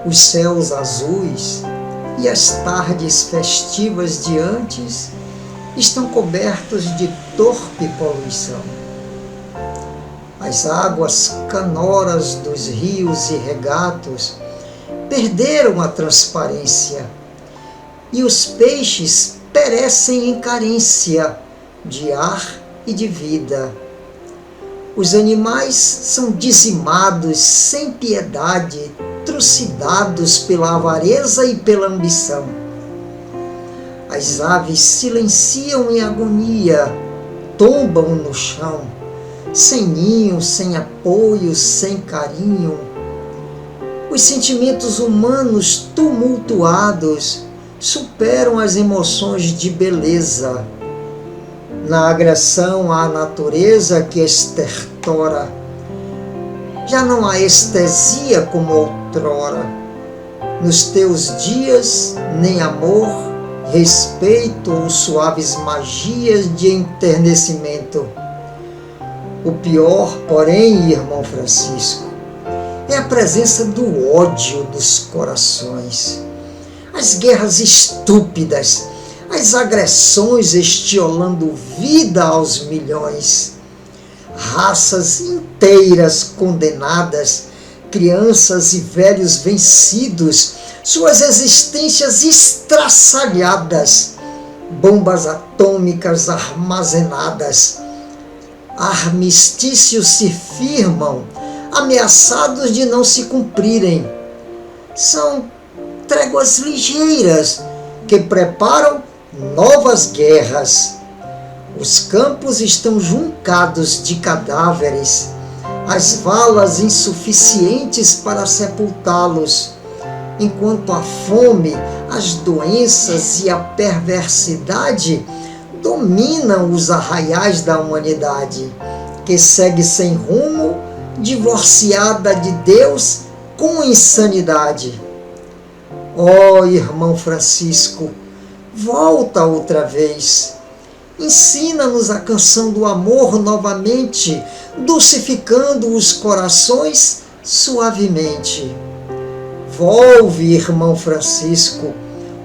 Os céus azuis e as tardes festivas de antes estão cobertos de torpe poluição. As águas canoras dos rios e regatos perderam a transparência e os peixes perecem em carência de ar e de vida. Os animais são dizimados sem piedade, trucidados pela avareza e pela ambição. As aves silenciam em agonia, tombam no chão, sem ninho, sem apoio, sem carinho. Os sentimentos humanos tumultuados superam as emoções de beleza. Na agressão à natureza que estertora, já não há estesia como outrora. Nos teus dias, nem amor, respeito ou suaves magias de enternecimento. O pior, porém, irmão Francisco, é a presença do ódio dos corações. As guerras estúpidas, as agressões estiolando vida aos milhões. Raças inteiras condenadas, crianças e velhos vencidos, suas existências estraçalhadas, bombas atômicas armazenadas. Armistícios se firmam, ameaçados de não se cumprirem. São tréguas ligeiras que preparam novas guerras. Os campos estão juncados de cadáveres, as valas insuficientes para sepultá-los, enquanto a fome, as doenças e a perversidade dominam os arraiais da humanidade, que segue sem rumo, divorciada de Deus com insanidade. Ó irmão Francisco, volta outra vez. Ensina-nos a canção do amor novamente, dulcificando os corações suavemente. Volve, irmão Francisco,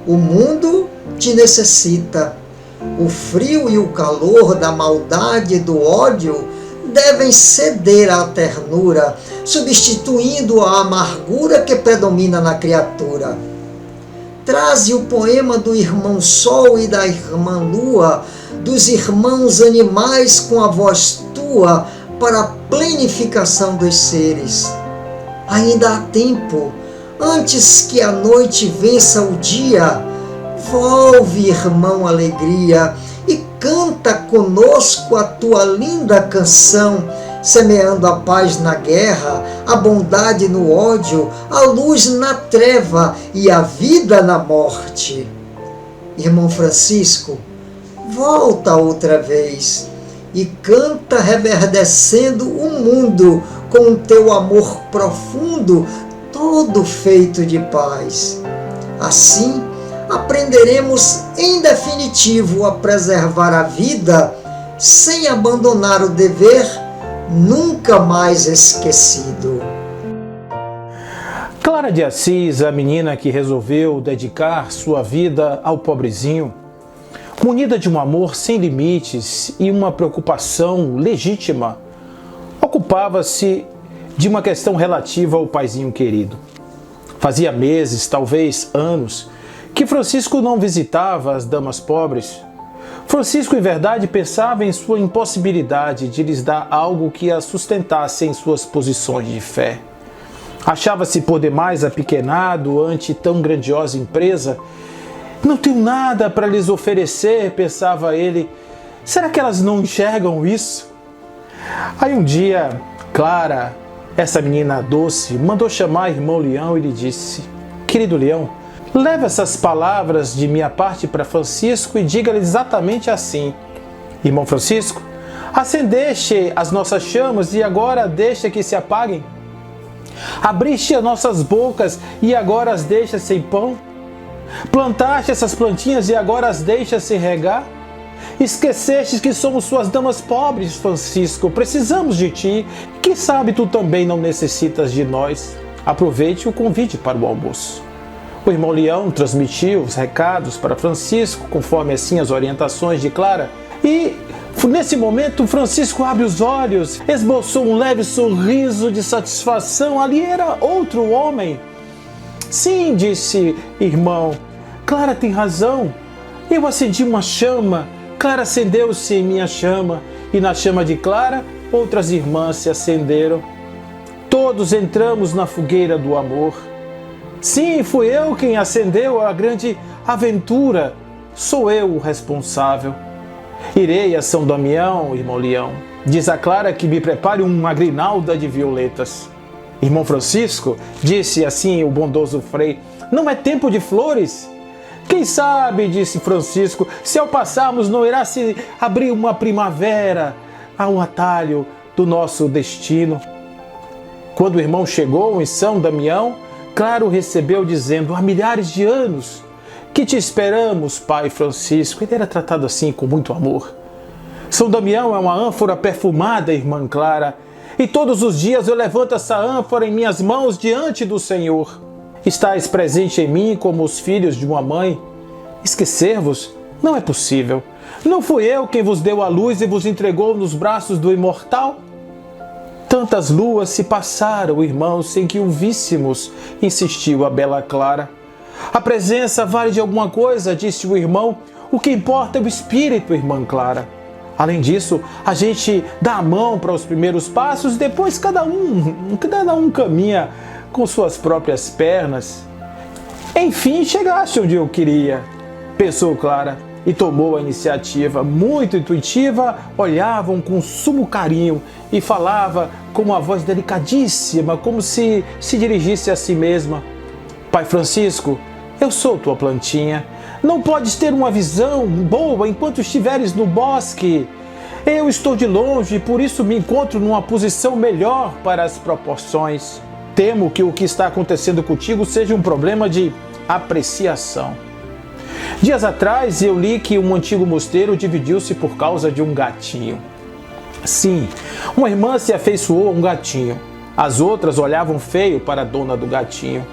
o mundo te necessita. O frio e o calor da maldade e do ódio devem ceder à ternura, substituindo a amargura que predomina na criatura. Traze o poema do irmão Sol e da irmã Lua, dos irmãos animais com a voz tua, para a plenificação dos seres. Ainda há tempo, antes que a noite vença o dia. Volve, irmão Alegria, e canta conosco a tua linda canção, semeando a paz na guerra, a bondade no ódio, a luz na treva e a vida na morte. Irmão Francisco, volta outra vez e canta reverdecendo o mundo com o teu amor profundo, todo feito de paz. Assim, aprenderemos em definitivo a preservar a vida sem abandonar o dever nunca mais esquecido. Clara de Assis, a menina que resolveu dedicar sua vida ao pobrezinho, munida de um amor sem limites e uma preocupação legítima, ocupava-se de uma questão relativa ao paizinho querido. Fazia meses, talvez anos, que Francisco não visitava as damas pobres. Francisco, em verdade, pensava em sua impossibilidade de lhes dar algo que as sustentasse em suas posições de fé. Achava-se por demais apequenado ante tão grandiosa empresa. Não tenho nada para lhes oferecer, pensava ele. Será que elas não enxergam isso? Aí um dia, Clara, essa menina doce, mandou chamar irmão Leão e lhe disse: querido Leão, leve essas palavras de minha parte para Francisco e diga-lhe exatamente assim: irmão Francisco, Acendeste as nossas chamas e agora deixa que se apaguem? Abriste as nossas bocas e agora as deixas sem pão? Plantaste essas plantinhas e agora as deixas sem regar? Esqueceste que somos suas damas pobres, Francisco, precisamos de ti. Quem sabe tu também não necessitas de nós? Aproveite o convite para o almoço. O irmão Leão transmitiu os recados para Francisco, conforme assim as orientações de Clara, e nesse momento Francisco abre os olhos, esboçou um leve sorriso de satisfação. Ali era outro homem. Sim, disse irmão, Clara tem razão. Eu acendi uma chama, Clara acendeu-se em minha chama, e na chama de Clara outras irmãs se acenderam. Todos entramos na fogueira do amor. Sim, fui eu quem acendeu a grande aventura. Sou eu o responsável. Irei a São Damião, irmão Leão. Diz a Clara que me prepare uma grinalda de violetas. Irmão Francisco, disse assim o bondoso Frei, não é tempo de flores? Quem sabe, disse Francisco, se ao passarmos não irá se abrir uma primavera a um atalho do nosso destino. Quando o irmão chegou em São Damião, Clara o recebeu dizendo, há milhares de anos que te esperamos, pai Francisco. Ele era tratado assim com muito amor. São Damião é uma ânfora perfumada, irmã Clara, e todos os dias eu levanto essa ânfora em minhas mãos diante do Senhor. Estais presente em mim como os filhos de uma mãe. Esquecer-vos não é possível. Não fui eu quem vos deu a luz e vos entregou nos braços do imortal? Tantas luas se passaram, irmãos, sem que o víssemos, insistiu a bela Clara. A presença vale de alguma coisa, disse o irmão. O que importa é o espírito, irmã Clara. Além disso, a gente dá a mão para os primeiros passos, depois cada um caminha com suas próprias pernas. Enfim, chegaste onde eu queria, pensou Clara, e tomou a iniciativa. Muito intuitiva, olhavam com sumo carinho e falava com uma voz delicadíssima, como se dirigisse a si mesma. Pai Francisco, eu sou tua plantinha. Não podes ter uma visão boa enquanto estiveres no bosque. Eu estou de longe e por isso me encontro numa posição melhor para as proporções. Temo que o que está acontecendo contigo seja um problema de apreciação. Dias atrás eu li que um antigo mosteiro dividiu-se por causa de um gatinho. Sim, uma irmã se afeiçoou a um gatinho. As outras olhavam feio para a dona do gatinho.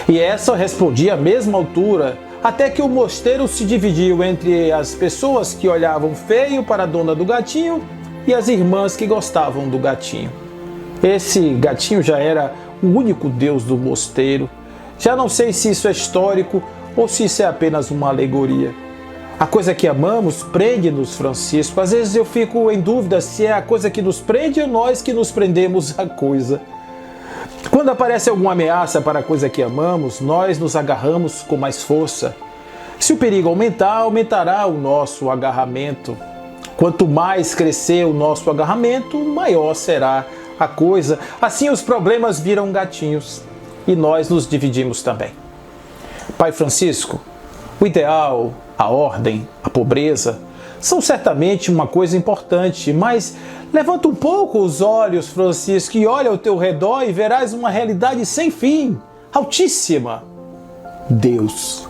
E essa respondia à mesma altura, até que o mosteiro se dividiu entre as pessoas que olhavam feio para a dona do gatinho e as irmãs que gostavam do gatinho. Esse gatinho já era o único Deus do mosteiro. Já não sei se isso é histórico ou se isso é apenas uma alegoria. A coisa que amamos prende-nos, Francisco. Às vezes eu fico em dúvida se é a coisa que nos prende ou nós que nos prendemos à coisa. Quando aparece alguma ameaça para a coisa que amamos, nós nos agarramos com mais força. Se o perigo aumentar, aumentará o nosso agarramento. Quanto mais crescer o nosso agarramento, maior será a coisa. Assim os problemas viram gatinhos e nós nos dividimos também. Pai Francisco, o ideal, a ordem, a pobreza são certamente uma coisa importante, mas levanta um pouco os olhos, Francisco, e olha ao teu redor e verás uma realidade sem fim, altíssima. Deus.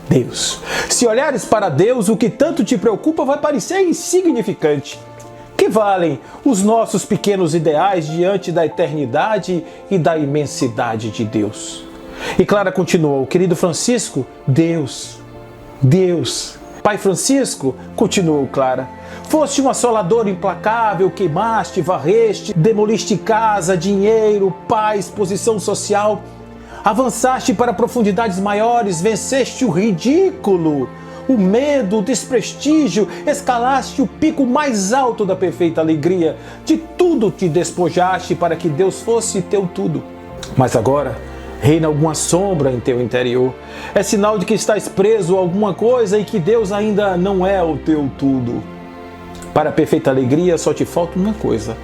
Deus. Se olhares para Deus, o que tanto te preocupa vai parecer insignificante. Que valem os nossos pequenos ideais diante da eternidade e da imensidade de Deus? E Clara continuou, querido Francisco, Deus, Deus. Pai Francisco, continuou Clara, foste um assolador implacável, queimaste, varreste, demoliste casa, dinheiro, paz, posição social, avançaste para profundidades maiores, venceste o ridículo, o medo, o desprestígio, escalaste o pico mais alto da perfeita alegria, de tudo te despojaste para que Deus fosse teu tudo. Mas agora reina alguma sombra em teu interior. É sinal de que estás preso a alguma coisa e que Deus ainda não é o teu tudo. Para a perfeita alegria só te falta uma coisa: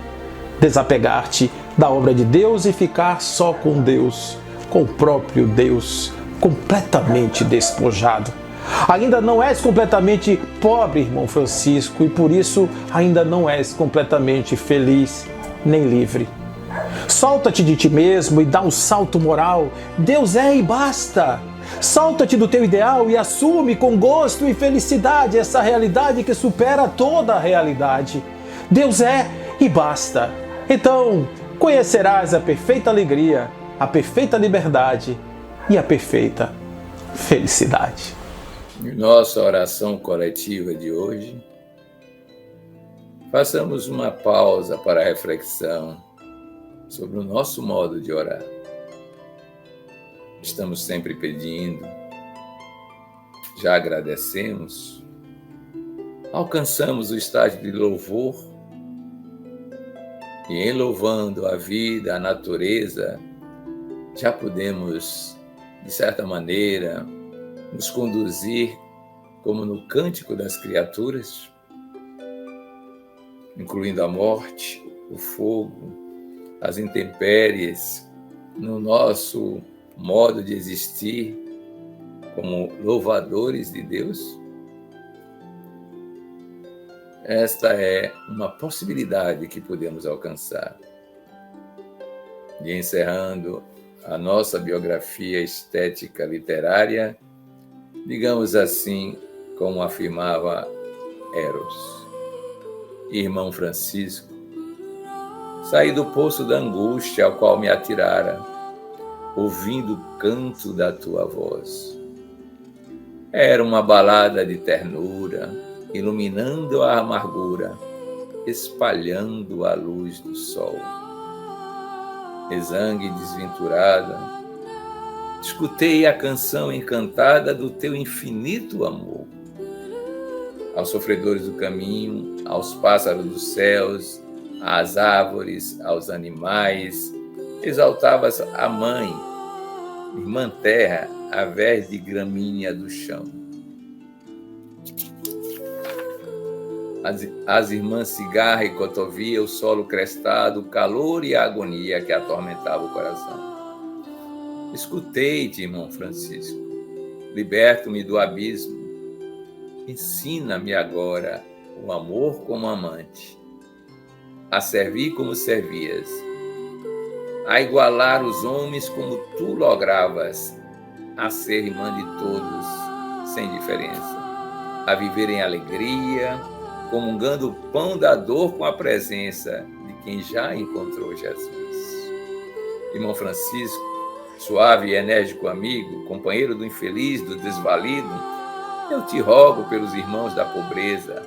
desapegar-te da obra de Deus e ficar só com Deus, com o próprio Deus, completamente despojado. Ainda não és completamente pobre, irmão Francisco, e por isso ainda não és completamente feliz nem livre. Solta-te de ti mesmo e dá um salto moral. Deus é e basta. Solta-te do teu ideal e assume com gosto e felicidade essa realidade que supera toda a realidade. Deus é e basta. Então, conhecerás a perfeita alegria, a perfeita liberdade e a perfeita felicidade. Em nossa oração coletiva de hoje, façamos uma pausa para a reflexão sobre o nosso modo de orar. Estamos sempre pedindo, já agradecemos, alcançamos o estágio de louvor e em louvando a vida, a natureza, já podemos, de certa maneira, nos conduzir como no Cântico das Criaturas, incluindo a morte, o fogo, as intempéries, no nosso modo de existir como louvadores de Deus? Esta é uma possibilidade que podemos alcançar. E encerrando a nossa biografia estética literária, digamos assim, como afirmava Eros: irmão Francisco, saí do poço da angústia ao qual me atirara, ouvindo o canto da tua voz. Era uma balada de ternura, iluminando a amargura, espalhando a luz do sol. Exangue desventurada, escutei a canção encantada do teu infinito amor. Aos sofredores do caminho, aos pássaros dos céus, às árvores, aos animais, exaltavas a mãe, irmã terra, a verde gramínea do chão. As irmãs cigarra e cotovia, o solo crestado, o calor e a agonia que atormentava o coração. Escutei-te, irmão Francisco, liberto-me do abismo. Ensina-me agora o amor como amante, a servir como servias, a igualar os homens como tu logravas, a ser irmã de todos, sem diferença, a viver em alegria, comungando o pão da dor com a presença de quem já encontrou Jesus. Irmão Francisco, suave e enérgico amigo, companheiro do infeliz, do desvalido, eu te rogo pelos irmãos da pobreza,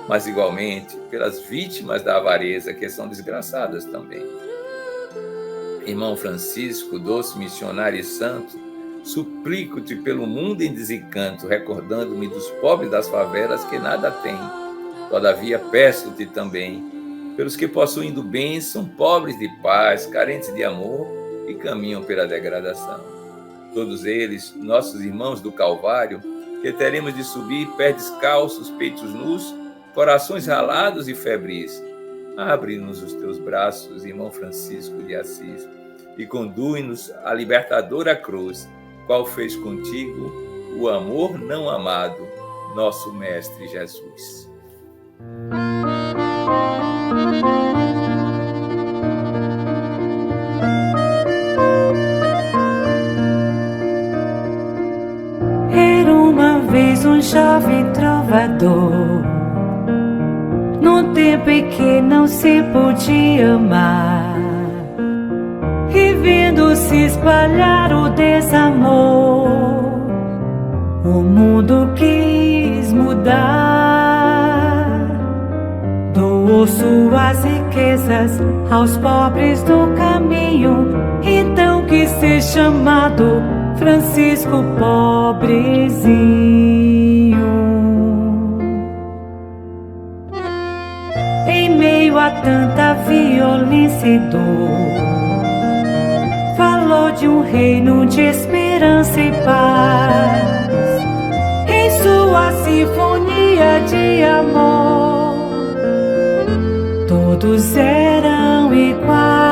mas igualmente pelas vítimas da avareza, que são desgraçadas também. Irmão Francisco, doce missionário e santo, suplico-te pelo mundo em desencanto, recordando-me dos pobres das favelas que nada têm. Todavia peço-te também pelos que possuindo bens são pobres de paz, carentes de amor e caminham pela degradação. Todos eles, nossos irmãos do Calvário, que teremos de subir pés descalços, peitos nus, corações ralados e febris. Abre-nos os teus braços, irmão Francisco de Assis, e conduz-nos à libertadora cruz, qual fez contigo o amor não amado, nosso Mestre Jesus. Era uma vez um jovem trovador, num tempo em que não se podia amar, e vendo se espalhar o desamor, o mundo quis mudar. Doou suas riquezas aos pobres do caminho, então quis ser chamado Francisco Pobrezinho. Em meio a tanta violência e dor, falou de um reino de esperança e paz. Em sua sinfonia de amor, todos eram iguais.